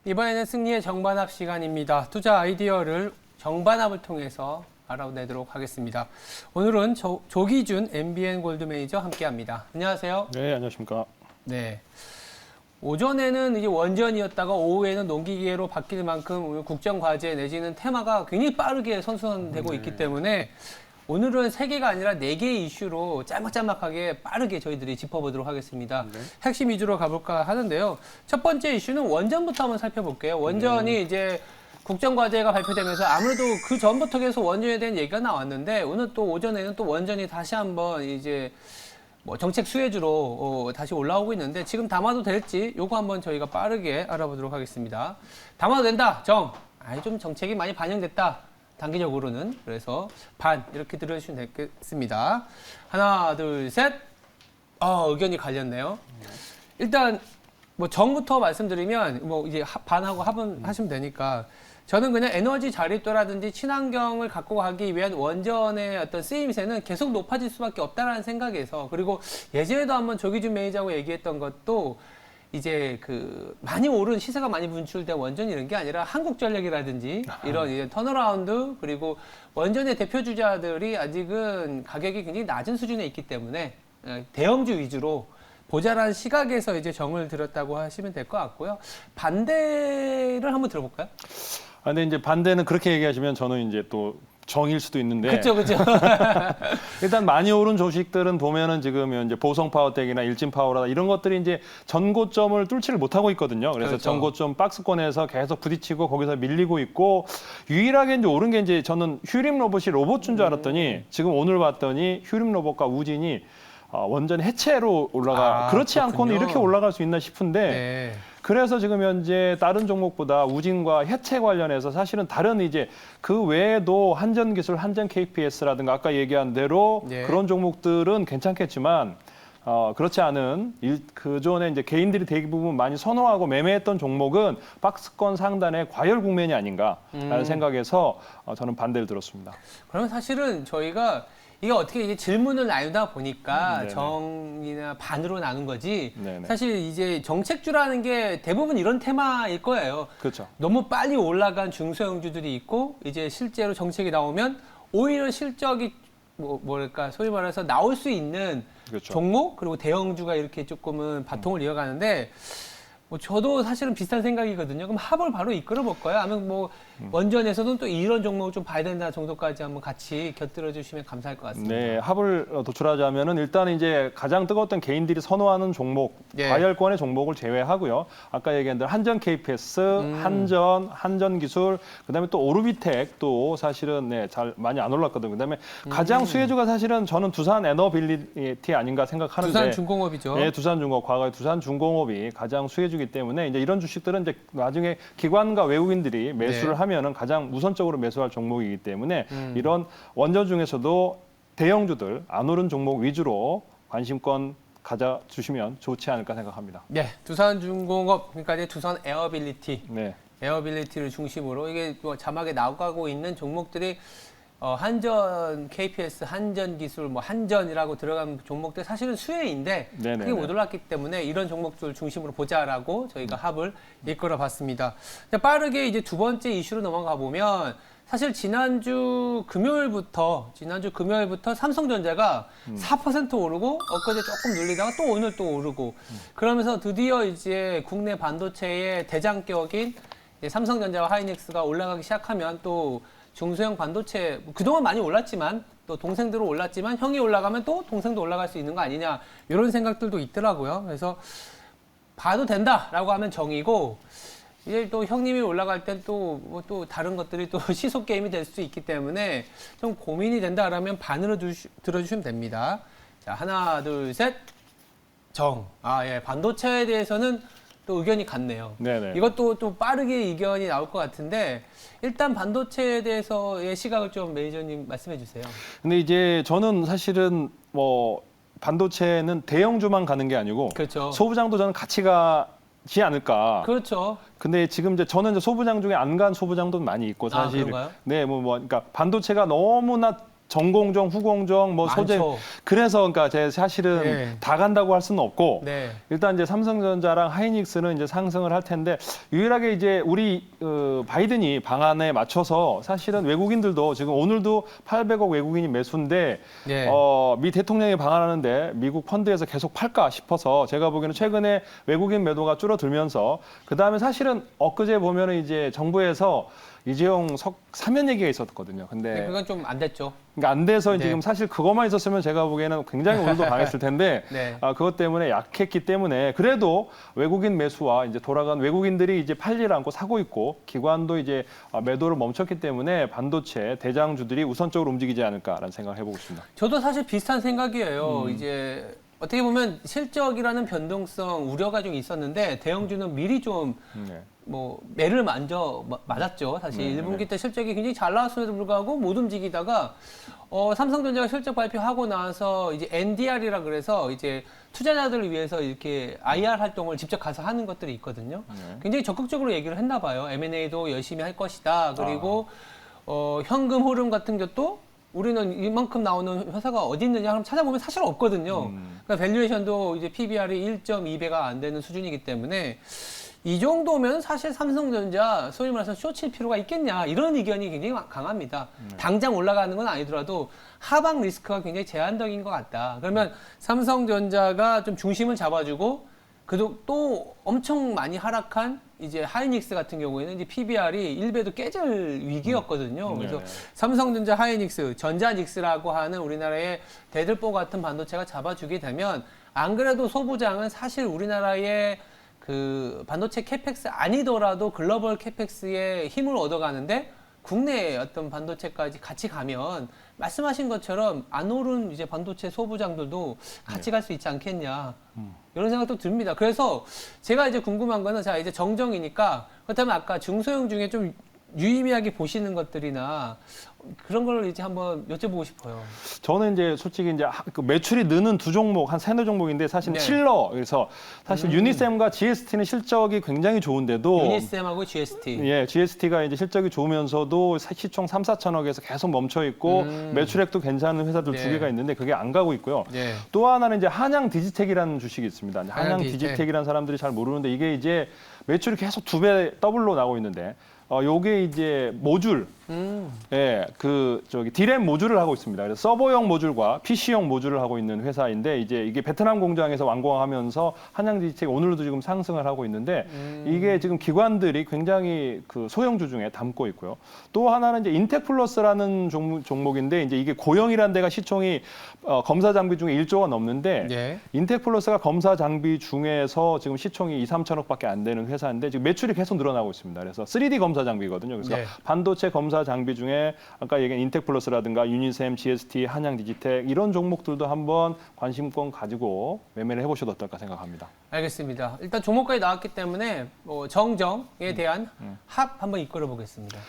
이번에는 승리의 정반합 시간입니다. 투자 아이디어를 정반합을 통해서 알아내도록 하겠습니다. 오늘은 조기준 MBN 골드 매니저 함께합니다. 안녕하세요. 네, 안녕하십니까. 네. 오전에는 이제 원전이었다가 오후에는 농기계로 바뀌는 만큼 국정과제 내지는 테마가 굉장히 빠르게 선순환되고 있기 때문에 오늘은 3개가 아니라 4개의 이슈로 짤막짤막하게 빠르게 저희들이 짚어보도록 하겠습니다. 네. 핵심 위주로 가볼까 하는데요. 첫 번째 이슈는 원전부터 한번 살펴볼게요. 원전이 이제 국정과제가 발표되면서 아무래도 그 전부터 계속 원전에 대한 얘기가 나왔는데 오늘 또 오전에는 또 원전이 다시 한번 이제 뭐 정책 수혜주로 다시 올라오고 있는데 지금 담아도 될지 요거 한번 저희가 빠르게 알아보도록 하겠습니다. 담아도 된다. 좀 정책이 많이 반영됐다. 단기적으로는. 그래서 반 이렇게 들어주시면 되겠습니다. 하나, 둘, 셋. 의견이 갈렸네요. 일단 뭐 정부터 말씀드리면 뭐 이제 반하고 합은 하시면 되니까 저는 그냥 에너지 자립도라든지 친환경을 갖고 가기 위한 원전의 어떤 쓰임새는 계속 높아질 수밖에 없다라는 생각에서, 그리고 예전에도 한번 조기준 매니저하고 얘기했던 것도 이제 그 많이 오른 시세가 많이 분출된 원전 이런 게 아니라 한국전력이라든지 이런 이제 턴어라운드, 그리고 원전의 대표 주자들이 아직은 가격이 굉장히 낮은 수준에 있기 때문에 대형주 위주로 보자라는 시각에서 이제 정을 들였다고 하시면 될 것 같고요. 반대를 한번 들어볼까요? 근데 이제 반대는 그렇게 얘기하시면 저는 이제 또 정일 수도 있는데. 그렇죠. 일단 많이 오른 조식들은 보면은 지금 이제 보성파워텍이나 일진파워라 이런 것들이 이제 전고점을 뚫지를 못하고 있거든요. 그래서 그렇죠. 전고점 박스권에서 계속 부딪히고 거기서 밀리고 있고, 유일하게 이제 오른 게 이제 저는 휴림 로봇이 로봇인 줄 알았더니 지금 오늘 봤더니 휴림 로봇과 우진이 원전 해체로 그렇지 그렇군요. 않고는 이렇게 올라갈 수 있나 싶은데. 네. 그래서 지금 현재 다른 종목보다 우진과 해체 관련해서 사실은 다른 이제 그 외에도 한전기술, 한전 KPS라든가 아까 얘기한 대로 그런 종목들은 괜찮겠지만 그렇지 않은 그전에 이제 개인들이 대부분 많이 선호하고 매매했던 종목은 박스권 상단의 과열 국면이 아닌가라는 생각에서 저는 반대를 들었습니다. 그러면 사실은 저희가 이게 어떻게 이제 질문을 나누다 보니까 네네. 정이나 반으로 나눈 거지. 네네. 사실 이제 정책주라는 게 대부분 이런 테마일 거예요. 그렇죠. 너무 빨리 올라간 중소형주들이 있고 이제 실제로 정책이 나오면 오히려 실적이 뭐랄까 소위 말해서 나올 수 있는 그렇죠. 종목, 그리고 대형주가 이렇게 조금은 바통을 이어가는데 뭐 저도 사실은 비슷한 생각이거든요. 그럼 합을 바로 이끌어 볼까요? 아니면 뭐 원전에서는 또 이런 종목을 좀 봐야 된다 정도까지 한번 같이 곁들여 주시면 감사할 것 같습니다. 네, 합을 도출하자면은 일단 이제 가장 뜨거웠던 개인들이 선호하는 종목, 과열권의 종목을 제외하고요. 아까 얘기한 대로 한전 KPS, 한전기술, 그다음에 또 오르비텍 또 사실은 잘 많이 안 올랐거든요. 그다음에 가장 수혜주가 사실은 저는 두산 에너빌리티 아닌가 생각하는데. 두산중공업이죠. 네, 두산중공업, 과거에 두산중공업이 가장 수혜주기 때문에 이제 이런 주식들은 이제 나중에 기관과 외국인들이 매수를 하면은 가장 우선적으로 매수할 종목이기 때문에 이런 원전 중에서도 대형주들 안 오른 종목 위주로 관심권 가져주시면 좋지 않을까 생각합니다. 네, 두산중공업, 그러니까 이제 두산 에어빌리티, 네. 에어빌리티를 중심으로 이게 뭐 자막에 나가고 있는 종목들이 한전 KPS, 한전기술, 뭐 한전이라고 들어간 종목들 사실은 수혜인데 크게 못 올랐기 때문에 이런 종목들 중심으로 보자라고 저희가 합을 이끌어 봤습니다. 빠르게 이제 두 번째 이슈로 넘어가 보면 사실 지난주 금요일부터 삼성전자가 4% 오르고 엊그제 조금 눌리다가 또 오늘 또 오르고 그러면서 드디어 이제 국내 반도체의 대장격인 삼성전자와 하이닉스가 올라가기 시작하면 또 중소형 반도체 그동안 많이 올랐지만 또 동생들은 올랐지만 형이 올라가면 또 동생도 올라갈 수 있는 거 아니냐 이런 생각들도 있더라고요. 그래서 봐도 된다라고 하면 정이고 이제 또 형님이 올라갈 땐 또 뭐 또 다른 것들이 또 시속 게임이 될 수 있기 때문에 좀 고민이 된다라면 반으로 들어주시면 됩니다. 자, 하나, 둘, 셋. 정. 반도체에 대해서는 또 의견이 같네요. 네네. 이것도 또 빠르게 의견이 나올 것 같은데 일단 반도체에 대해서의 시각을 좀 매니저님 말씀해 주세요. 근데 이제 저는 사실은 뭐 반도체는 대형주만 가는 게 아니고 그렇죠. 소부장도 저는 같이 가지 않을까. 그렇죠. 근데 지금 이제 저는 이제 소부장 중에 안 간 소부장도 많이 있고 사실. 그런가요? 네, 그러니까 반도체가 너무나 전공정, 후공정, 뭐 소재. 많죠. 그래서 그러니까 제 사실은 네. 다 간다고 할 수는 없고 네. 일단 이제 삼성전자랑 하이닉스는 이제 상승을 할 텐데 유일하게 이제 우리 바이든이 방안에 맞춰서 사실은 외국인들도 지금 오늘도 800억 외국인이 매수인데 네. 미 대통령이 방한하는데 미국 펀드에서 계속 팔까 싶어서 제가 보기에는 최근에 외국인 매도가 줄어들면서 그 다음에 사실은 엊그제 보면은 이제 정부에서 이재용 사면 얘기가 있었거든요. 근데 네, 그건 좀 안 됐죠. 그러니까 안 돼서 네. 지금 사실 그것만 있었으면 제가 보기에는 굉장히 오늘도 강했을 텐데 네. 그것 때문에 약했기 때문에 그래도 외국인 매수와 이제 돌아간 외국인들이 이제 팔질 않고 사고 있고 기관도 이제 매도를 멈췄기 때문에 반도체 대장주들이 우선적으로 움직이지 않을까라는 생각을 해보고 있습니다. 저도 사실 비슷한 생각이에요. 이제 어떻게 보면 실적이라는 변동성 우려가 좀 있었는데 대형주는 미리 좀 네. 뭐 매를 맞았죠. 사실 1분기 때 실적이 굉장히 잘 나왔음에도 불구하고 못 움직이다가 삼성전자가 실적 발표하고 나서 이제 NDR이라 그래서 이제 투자자들을 위해서 이렇게 IR 활동을 직접 가서 하는 것들이 있거든요. 굉장히 적극적으로 얘기를 했나 봐요. M&A도 열심히 할 것이다. 그리고 현금 흐름 같은 것도 우리는 이만큼 나오는 회사가 어디 있느냐 하면 찾아보면 사실 없거든요. 그러니까 밸류에이션도 이제 PBR이 1.2배가 안 되는 수준이기 때문에 이 정도면 사실 삼성전자 소위 말해서 쇼칠 필요가 있겠냐 이런 의견이 굉장히 강합니다. 당장 올라가는 건 아니더라도 하방 리스크가 굉장히 제한적인 것 같다. 그러면 삼성전자가 좀 중심을 잡아주고 그래도 또 엄청 많이 하락한 이제 하이닉스 같은 경우에는 이제 PBR이 1배도 깨질 위기였거든요. 그래서 삼성전자, 하이닉스, 전자닉스라고 하는 우리나라의 대들보 같은 반도체가 잡아주게 되면 안 그래도 소부장은 사실 우리나라의 그 반도체 캐펙스 아니더라도 글로벌 캐펙스의 힘을 얻어가는데 국내 어떤 반도체까지 같이 가면 말씀하신 것처럼 안 오른 이제 반도체 소부장들도 같이 갈 수 있지 않겠냐 이런 생각도 듭니다. 그래서 제가 이제 궁금한 거는 자 이제 정정이니까 그렇다면 아까 중소형 중에 좀 유의미하게 보시는 것들이나 그런 걸 이제 한번 여쭤보고 싶어요. 저는 이제 솔직히 이제 그 매출이 느는 두 종목 한 세네 종목인데 사실 네. 칠러 그래서 사실 유니셈과 GST는 실적이 굉장히 좋은데도 유니셈하고 GST. 예, GST가 이제 실적이 좋으면서도 시총 3, 4천억에서 계속 멈춰 있고 매출액도 괜찮은 회사들 네. 두 개가 있는데 그게 안 가고 있고요. 네. 또 하나는 이제 한양 디지텍이라는 주식이 있습니다. 한양 디지텍. 디지텍이라는 사람들이 잘 모르는데 이게 이제 매출이 계속 2배 더블로 나오고 있는데 요게 이제 모듈, 예, 디램 모듈을 하고 있습니다. 그래서 서버용 모듈과 PC용 모듈을 하고 있는 회사인데 이제 이게 베트남 공장에서 완공하면서 한양 디지텍 오늘도 지금 상승을 하고 있는데 이게 지금 기관들이 굉장히 그 소형주 중에 담고 있고요. 또 하나는 이제 인텍플러스라는 종목인데 이제 이게 고영이라는 데가 시총이 검사 장비 중에 1조가 넘는데 네. 인텍플러스가 검사 장비 중에서 지금 시총이 2, 3천억밖에 안 되는 회사인데 지금 매출이 계속 늘어나고 있습니다. 그래서 3D 검사 장비거든요. 그래서 네. 반도체 검사 장비 중에 아까 얘기한 인텍플러스라든가 유니셈, GST, 한양 디지텍 이런 종목들도 한번 관심권 가지고 매매를 해보셔도 어떨까 생각합니다. 알겠습니다. 일단 종목까지 나왔기 때문에 정정에 대한 합 한번 이끌어 보겠습니다.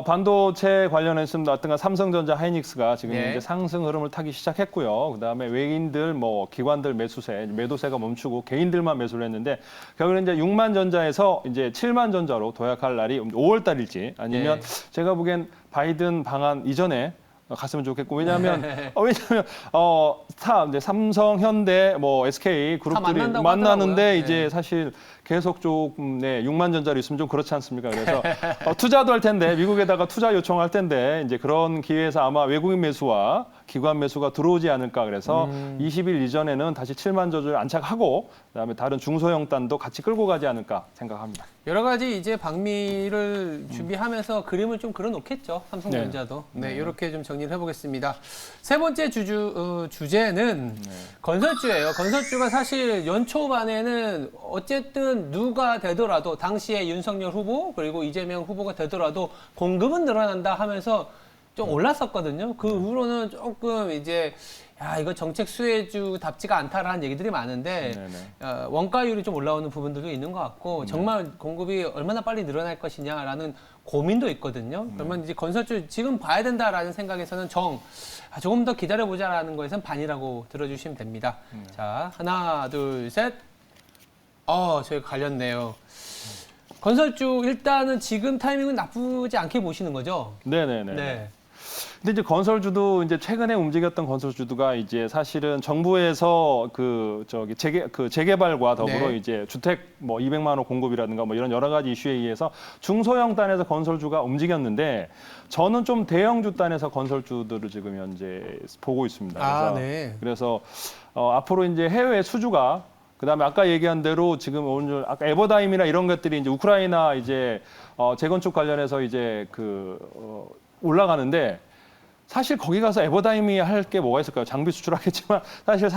반도체 관련해서 어떤가 삼성전자, 하이닉스가 지금 네. 이제 상승 흐름을 타기 시작했고요. 그다음에 외인들, 기관들 매도세가 멈추고 개인들만 매수를 했는데 결국은 이제 6만 전자에서 이제 7만 전자로 도약할 날이 5월 달일지 아니면 네. 제가 보기엔 바이든 방한 이전에 갔으면 좋겠고 왜냐하면 이제 삼성, 현대, SK 그룹들이 만나는데 하더라고요. 이제 네. 사실 계속 조금 6만 전자로 있으면 좀 그렇지 않습니까? 그래서 투자도 할 텐데 미국에다가 투자 요청할 텐데 이제 그런 기회에서 아마 외국인 매수와 기관 매수가 들어오지 않을까 그래서 20일 이전에는 다시 7만 전자를 안착하고 그다음에 다른 중소형 단도 같이 끌고 가지 않을까 생각합니다. 여러 가지 이제 방미를 준비하면서 그림을 좀 그려놓겠죠. 삼성전자도. 네, 이렇게 좀 정리를 해보겠습니다. 세 번째 주제는 건설주예요. 건설주가 사실 연초반에는 어쨌든 누가 되더라도 당시에 윤석열 후보 그리고 이재명 후보가 되더라도 공급은 늘어난다 하면서 좀 올랐었거든요. 그 후로는 조금 이제 이거 정책 수혜주답지가 않다라는 얘기들이 많은데 원가율이 좀 올라오는 부분들도 있는 것 같고 정말 공급이 얼마나 빨리 늘어날 것이냐라는 고민도 있거든요. 그러면 이제 건설주 지금 봐야 된다라는 생각에서는 조금 더 기다려보자라는 거에선 반이라고 들어주시면 됩니다. 자, 하나, 둘, 셋. 저희 갈렸네요. 건설주 일단은 지금 타이밍은 나쁘지 않게 보시는 거죠? 네네네. 네. 근데 이제 건설주도 이제 최근에 움직였던 건설주도가 이제 사실은 정부에서 재개발과 더불어 네. 이제 주택 뭐 200만 호 공급이라든가 뭐 이런 여러 가지 이슈에 의해서 중소형 단에서 건설주가 움직였는데 저는 좀 대형주 단에서 건설주들을 지금 현재 보고 있습니다. 그래서 앞으로 이제 해외 수주가 그다음에 아까 얘기한 대로 지금 오늘 아까 에버다임이나 이런 것들이 이제 우크라이나 이제 재건축 관련해서 이제 올라가는데 사실 거기 가서 에버다임이 할 게 뭐가 있을까요? 장비 수출하겠지만 사실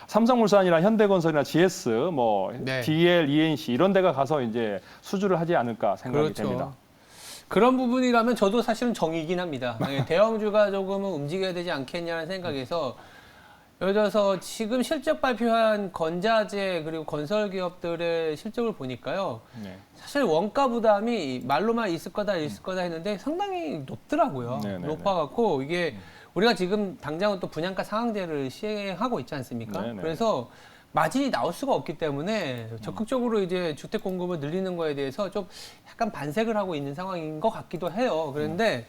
삼성물산이나 현대건설이나 GS 뭐 DL, ENC 이런 데가 가서 이제 수주를 하지 않을까 생각이 됩니다. 그런 부분이라면 저도 사실은 정이긴 합니다. 대형주가 조금은 움직여야 되지 않겠냐는 생각에서 예를 들어서 지금 실적 발표한 건자재 그리고 건설 기업들의 실적을 보니까요. 사실 원가 부담이 말로만 있을 거다 했는데 상당히 높더라고요. 높아갖고 이게 우리가 지금 당장은 또 분양가 상한제를 시행하고 있지 않습니까? 그래서 마진이 나올 수가 없기 때문에 적극적으로 이제 주택 공급을 늘리는 거에 대해서 좀 약간 반색을 하고 있는 상황인 것 같기도 해요. 그런데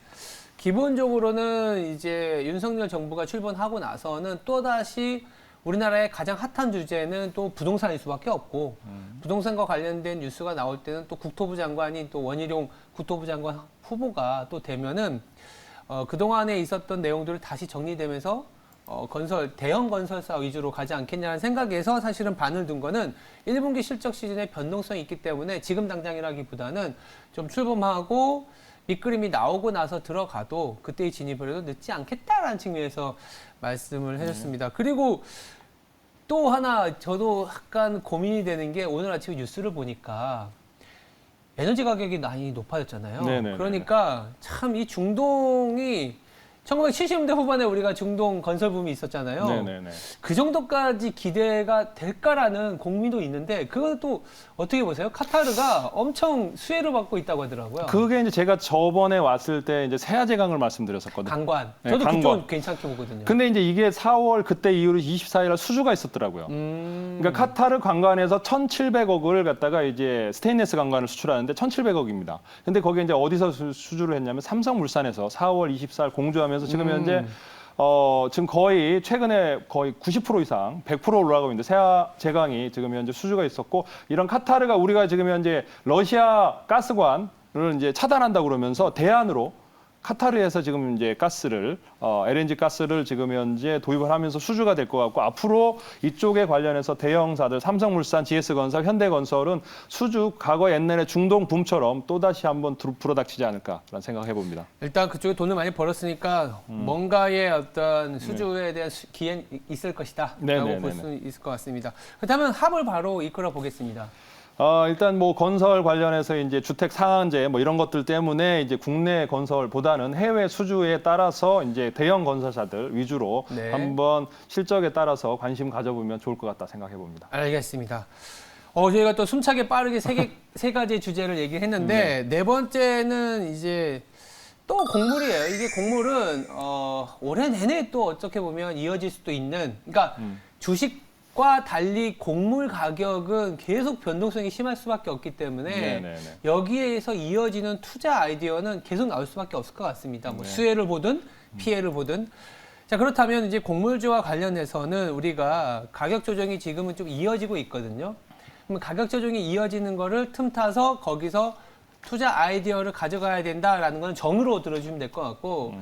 기본적으로는 이제 윤석열 정부가 출범하고 나서는 또다시 우리나라의 가장 핫한 주제는 또 부동산일 수밖에 없고 부동산과 관련된 뉴스가 나올 때는 또 국토부 장관이 또 원희룡 국토부 장관 후보가 또 되면은 그동안에 있었던 내용들을 다시 정리되면서 대형 건설사 위주로 가지 않겠냐는 생각에서 사실은 반을 둔 거는 1분기 실적 시즌에 변동성이 있기 때문에 지금 당장이라기보다는 좀 출범하고 밑그림이 나오고 나서 들어가도 그때의 진입을 해도 늦지 않겠다라는 측면에서 말씀을 해줬습니다. 그리고 또 하나 저도 약간 고민이 되는 게 오늘 아침에 뉴스를 보니까 에너지 가격이 많이 높아졌잖아요. 그러니까 참 이 중동이 1970년대 후반에 우리가 중동 건설 붐이 있었잖아요. 그 정도까지 기대가 될까라는 고민도 있는데 그것도 어떻게 보세요? 카타르가 엄청 수혜를 받고 있다고 하더라고요. 그게 이제 제가 저번에 왔을 때 이제 세아제강을 말씀드렸었거든요. 강관. 저도 그쪽 괜찮게 보거든요. 근데 이제 이게 4월 그때 이후로 24일 날 수주가 있었더라고요. 그러니까 카타르 관관에서 1,700억을 갖다가 이제 스테인리스 관관을 수출하는데 1,700억입니다. 근데 거기에 이제 어디서 수주를 했냐면 삼성물산에서 4월 24일 공주하면서 지금 현재 지금 거의 최근에 거의 90% 이상 100% 올라가고 있는데 세아제강이 지금 현재 수주가 있었고 이런 카타르가 우리가 지금 현재 러시아 가스관을 이제 차단한다고 그러면서 대안으로 카타르에서 지금 이제 가스를 LNG 가스를 지금 현재 도입을 하면서 수주가 될 것 같고 앞으로 이쪽에 관련해서 대형사들 삼성물산, GS건설, 현대건설은 수주 과거 옛날에 중동 붐처럼 또다시 한번 불어닥치지 않을까라는 생각해 봅니다. 일단 그쪽에 돈을 많이 벌었으니까 뭔가의 어떤 수주에 대한 기회는 있을 것이다 라고 볼 수 있을 것 같습니다. 그렇다면 합을 바로 이끌어 보겠습니다. 일단 뭐 건설 관련해서 이제 주택 상한제 뭐 이런 것들 때문에 이제 국내 건설보다는 해외 수주에 따라서 이제 대형 건설사들 위주로 한번 실적에 따라서 관심 가져보면 좋을 것 같다 생각해 봅니다. 알겠습니다. 저희가 또 숨차게 빠르게 세 가지 주제를 얘기했는데 네 번째는 이제 또 곡물이에요. 이게 곡물은 올해 내내 또 어떻게 보면 이어질 수도 있는 그러니까 주식과 달리 곡물 가격은 계속 변동성이 심할 수밖에 없기 때문에 여기에서 이어지는 투자 아이디어는 계속 나올 수밖에 없을 것 같습니다. 뭐 수혜를 보든 피해를 보든. 자, 그렇다면 이제 곡물주와 관련해서는 우리가 가격 조정이 지금은 좀 이어지고 있거든요. 그럼 가격 조정이 이어지는 거를 틈타서 거기서 투자 아이디어를 가져가야 된다라는 건 정으로 들어주시면 될 것 같고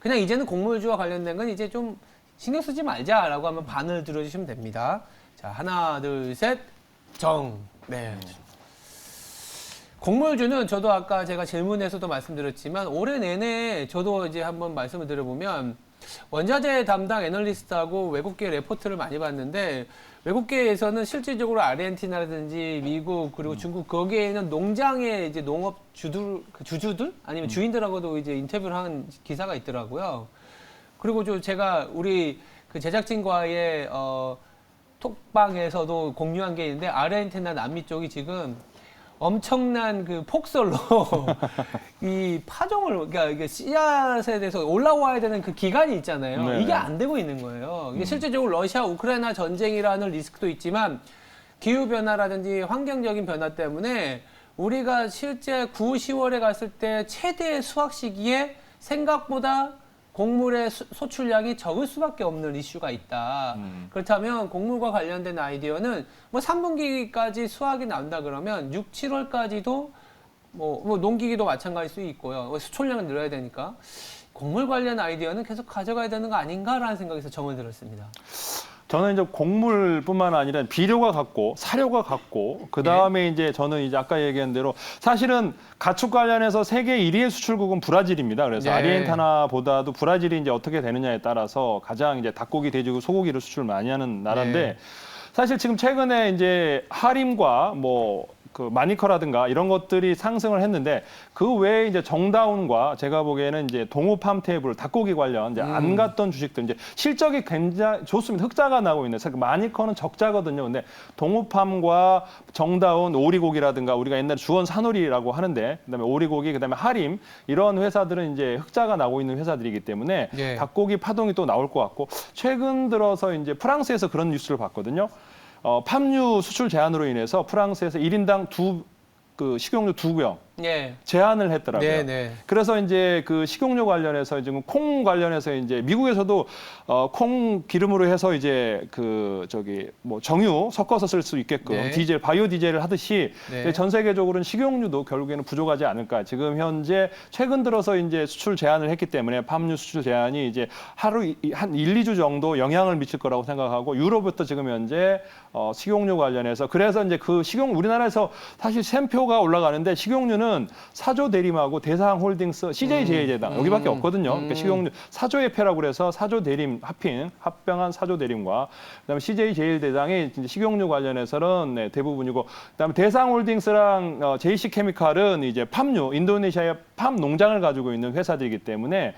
그냥 이제는 곡물주와 관련된 건 이제 좀 신경 쓰지 말자라고 하면 반을 들어주시면 됩니다. 자, 하나, 둘, 셋, 정. 네. 곡물주는 저도 아까 제가 질문에서도 말씀드렸지만 올해 내내 저도 이제 한번 말씀을 드려보면 원자재 담당 애널리스트하고 외국계 레포트를 많이 봤는데 외국계에서는 실질적으로 아르헨티나라든지 미국 그리고 중국 거기에는 농장의 이제 농업 주주들 아니면 주인들하고도 이제 인터뷰를 한 기사가 있더라고요. 그리고 제가 우리 그 제작진과의 톡방에서도 공유한 게 있는데 아르헨티나 남미 쪽이 지금 엄청난 그 폭설로 이 파종을 그러니까 이게 씨앗에 대해서 올라와야 되는 그 기간이 있잖아요. 네네. 이게 안 되고 있는 거예요. 이게 실질적으로 러시아 우크라이나 전쟁이라는 리스크도 있지만 기후 변화라든지 환경적인 변화 때문에 우리가 실제 9, 10월에 갔을 때 최대 수확 시기에 생각보다 곡물의 소출량이 적을 수밖에 없는 이슈가 있다. 그렇다면 곡물과 관련된 아이디어는 뭐 3분기까지 수확이 나온다 그러면 6, 7월까지도 뭐 농기기도 마찬가지일 수 있고요. 수출량을 늘어야 되니까 곡물 관련 아이디어는 계속 가져가야 되는 거 아닌가라는 생각에서 정을 들었습니다. 저는 이제 곡물뿐만 아니라 비료가 같고 사료가 같고 그 다음에 이제 저는 이제 아까 얘기한 대로 사실은 가축 관련해서 세계 1위의 수출국은 브라질입니다. 그래서 아르헨티나보다도 브라질이 이제 어떻게 되느냐에 따라서 가장 이제 닭고기, 돼지고기, 소고기를 수출 많이 하는 나라인데 사실 지금 최근에 이제 하림과 그 마니커라든가 이런 것들이 상승을 했는데 그 외에 이제 정다운과 제가 보기에는 이제 동호팜 테이블 닭고기 관련 이제 안 갔던 주식들 이제 실적이 굉장히 좋습니다. 흑자가 나고 있는. 마니커는 적자거든요. 근데 동호팜과 정다운 오리고기라든가 우리가 옛날에 주원 산오리라고 하는데 그다음에 오리고기 그다음에 하림 이런 회사들은 이제 흑자가 나고 있는 회사들이기 때문에 닭고기 파동이 또 나올 것 같고 최근 들어서 이제 프랑스에서 그런 뉴스를 봤거든요. 팜유 수출 제한으로 인해서 프랑스에서 1인당 식용유 2병 제한을 했더라고요. 그래서 이제 그 식용유 관련해서 지금 콩 관련해서 이제 미국에서도 콩 기름으로 해서 이제 정유 섞어서 쓸 수 있게끔 디젤, 바이오 디젤을 하듯이 전 세계적으로는 식용유도 결국에는 부족하지 않을까. 지금 현재 최근 들어서 이제 수출 제한을 했기 때문에 팜유 수출 제한이 이제 하루 한 1, 2주 정도 영향을 미칠 거라고 생각하고 유로부터 지금 현재 식용유 관련해서 그래서 이제 우리나라에서 사실 셈표가 올라가는데 식용유는 사조 대림하고 대상홀딩스, CJ 제일제당 여기밖에 없거든요. 그러니까 식용유 사조의 패라고 그래서 사조 대림 합병한 사조 대림과 그다음에 CJ 제일제당이 식용유 관련해서는 대부분이고 그다음에 대상홀딩스랑 JC 케미칼은 이제 팜유 인도네시아의 팜 농장을 가지고 있는 회사들이기 때문에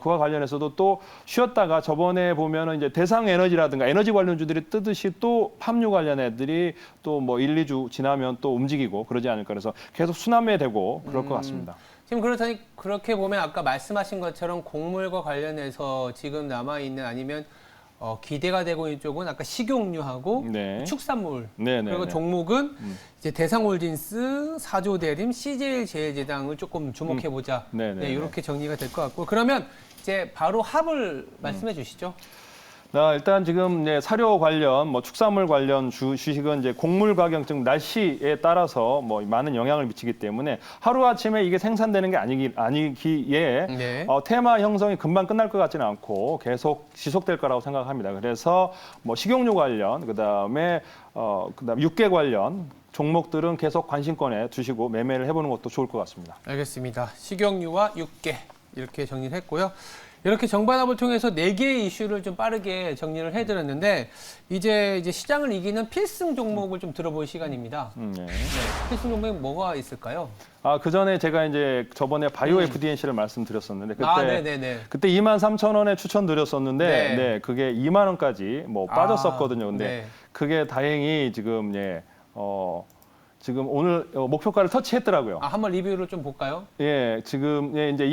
그와 관련해서도 또 쉬었다가 저번에 보면은 이제 대상에너지라든가 에너지 관련주들이 뜨듯이 또 팜유 관련 애들이 또 1, 2주 지나면 또 움직이고 그러지 않을까 그래서 계속 순환매되고 그럴 것 같습니다. 지금 그렇다니 그렇게 보면 아까 말씀하신 것처럼 곡물과 관련해서 지금 남아있는 아니면 기대가 되고 있는 쪽은 아까 식용유하고 축산물 그리고 종목은 이제 대상홀딩스, 사조대림, CJ 제일제당을 조금 주목해보자. 이렇게 정리가 될 것 같고 그러면 이제 바로 합을 말씀해 주시죠. 일단 지금 사료 관련, 축산물 관련 주식은 이제 곡물 가격, 즉 날씨에 따라서 많은 영향을 미치기 때문에 하루 아침에 이게 생산되는 게 아니기에 테마 형성이 금방 끝날 것 같지는 않고 계속 지속될 거라고 생각합니다. 그래서 식용유 관련, 그다음에 육계 관련 종목들은 계속 관심권에 두시고 매매를 해보는 것도 좋을 것 같습니다. 알겠습니다. 식용유와 육계 이렇게 정리를 했고요. 이렇게 정반합을 통해서 4개의 이슈를 좀 빠르게 정리를 해드렸는데 이제 시장을 이기는 필승 종목을 좀 들어볼 시간입니다. 필승 종목이 뭐가 있을까요? 그 전에 제가 이제 저번에 바이오 FDNC를 말씀드렸었는데 그때 23,000원에 추천드렸었는데 그게 2만 원까지 빠졌었거든요. 근데 그게 다행히 지금 지금 오늘 목표가를 터치했더라고요. 한번 리뷰를 좀 볼까요? 지금 이제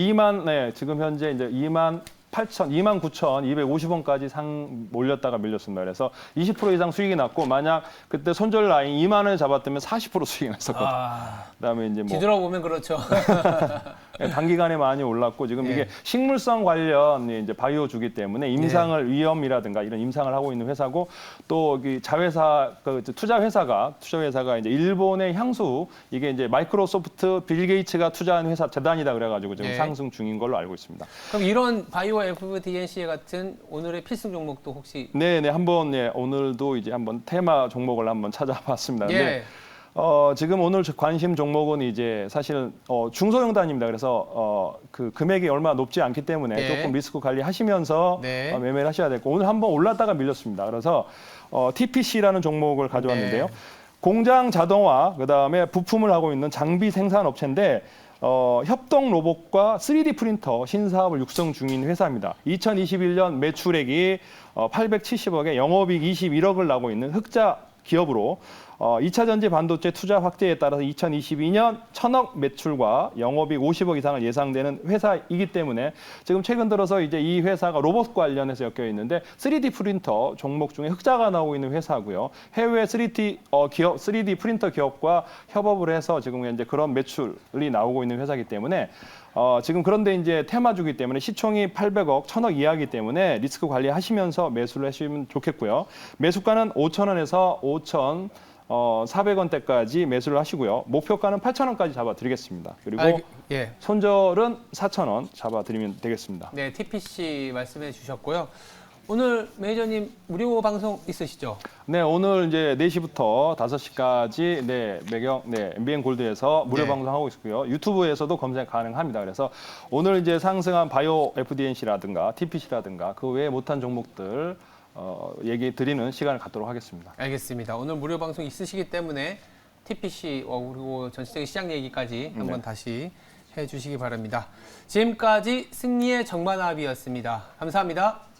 지금 현재 이제 29,250원까지 상 몰렸다가 밀렸습니다. 그래서 20% 이상 수익이 났고 만약 그때 손절 라인 2만 원을 잡았다면 40% 수익이 났었거든요. 그다음에 이제 뒤돌아보면 그렇죠. 단기간에 많이 올랐고 지금 이게 식물성 관련 이제 바이오주기 때문에 임상을 위험이라든가 이런 임상을 하고 있는 회사고 또 자회사 투자 회사가 이제 일본의 향수 이게 이제 마이크로소프트 빌 게이츠가 투자한 회사 재단이다 그래가지고 지금 상승 중인 걸로 알고 있습니다. 그럼 이런 바이오 FDNC 같은 오늘의 필승 종목도 혹시? 한번 오늘도 이제 한번 테마 종목을 한번 찾아봤습니다. 근데 지금 오늘 관심 종목은 이제 사실은 중소형단입니다. 그래서 그 금액이 얼마 높지 않기 때문에 조금 리스크 관리하시면서 매매를 하셔야 되고 오늘 한번 올랐다가 밀렸습니다. 그래서 TPC라는 종목을 가져왔는데요. 공장 자동화 그다음에 부품을 하고 있는 장비 생산 업체인데 협동 로봇과 3D 프린터 신사업을 육성 중인 회사입니다. 2021년 매출액이 870억에 영업이익 21억을 나고 있는 흑자 기업으로 2차 전지 반도체 투자 확대에 따라서 2022년 1,000억 매출과 영업이익 50억 이상을 예상되는 회사이기 때문에 지금 최근 들어서 이제 이 회사가 로봇 관련해서 엮여 있는데 3D 프린터 종목 중에 흑자가 나오고 있는 회사고요. 해외 3D 프린터 기업과 협업을 해서 지금 현재 그런 매출이 나오고 있는 회사이기 때문에 지금 그런데 이제 테마주기 때문에 시총이 800억, 1,000억 이하이기 때문에 리스크 관리하시면서 매수를 하시면 좋겠고요. 매수가는 5,000원에서 5,400원대까지 매수를 하시고요. 목표가는 8,000원까지 잡아드리겠습니다. 그리고 예. 손절은 4,000원 잡아드리면 되겠습니다. 네, TPC 말씀해 주셨고요. 오늘 매니저님 무료 방송 있으시죠? 네, 오늘 이제 4시부터 5시까지 매경 MBN 골드에서 무료 네. 방송하고 있고요. 유튜브에서도 검색 가능합니다. 그래서 오늘 이제 상승한 바이오 FDNC라든가 TPC라든가 그 외에 못한 종목들 얘기 드리는 시간을 갖도록 하겠습니다. 알겠습니다. 오늘 무료 방송 있으시기 때문에 TPC 그리고 전체적인 시장 얘기까지 한번 다시 해주시기 바랍니다. 지금까지 승리의 정반합이었습니다. 감사합니다.